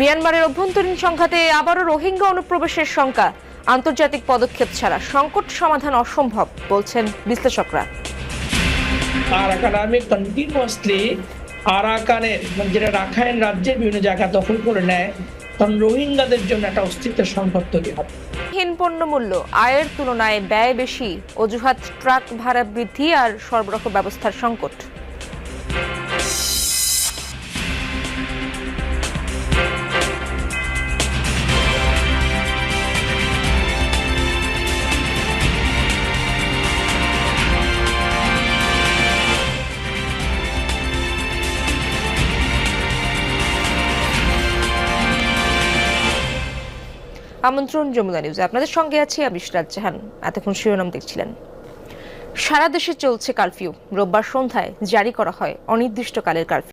মিয়ানমারের অভ্যন্তরীণ সংঘাতে আবারও রোহিঙ্গা অনুপ্রবেশের শঙ্কা। আন্তর্জাতিক পদক্ষেপ ছাড়া সংকট সমাধান অসম্ভব বলছেন বিশ্লেষকরা। আরাকান কন্টিনিউয়াসলি আরাকানের যেটা রাখাইন রাজ্যের বিভিন্ন জায়গা দখল করে নেয়, তখন রোহিঙ্গাদের জন্য একটা অস্তিত্বের সংকট তৈরি হবে। হীন পণ্যমূল্য, আয়ের তুলনায় ব্যয় বেশি, অজুহাত ট্রাক ভাড়া বৃদ্ধি আর সরবরাহ ব্যবস্থার সংকট। আমন্ত্রণ যমুনা নিউজে, আপনাদের সঙ্গে আছি আমি ইশরাত জাহান। এতক্ষণ শিরোনাম দেখছিলেন। সারা দেশে চলছে কারফিউ। রোববার সন্ধ্যায় জারি করা হয় অনির্দিষ্টকালের কারফিউ।